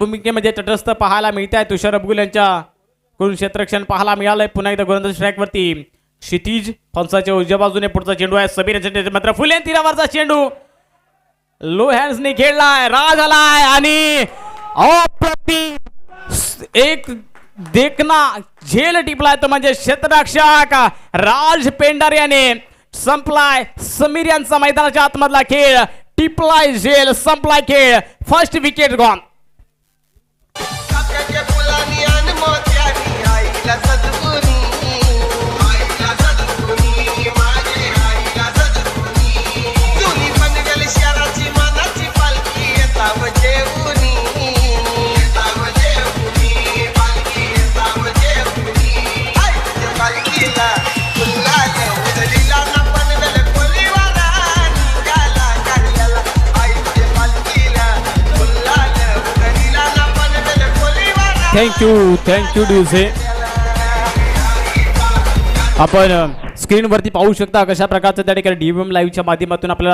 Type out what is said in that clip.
भूमिकेमध्ये तटस्थ पाहायला मिळत आहे तुषार अबगुल यांच्याकडून क्षेत्ररक्षण पाहायला मिळालंय. पुन्हा एकदा गोलंदाज स्ट्राईकवरती क्षितिज फणसाच्या उजव्या बाजूने पुढचा चेंडू आहे समीर यांच्या मात्र फुले तीरावरचा चेंडू लो हँड्सने खेळलाय राज आलाय आणि अप्रतिम एक देखना झेल टिपलाय तो म्हणजे क्षेत्ररक्षक राज पेंडार याने संपलाय. समीर यांचा मैदानाच्या आतमधला खेळ टिपलाय झेल संपलाय खेळ. First wicket gone. थँक्यू ड्यूसे. आपण स्क्रीनवरती पाहू शकता कशा प्रकारचं त्या ठिकाणी डीएम लाईव्हच्या माध्यमातून आपल्याला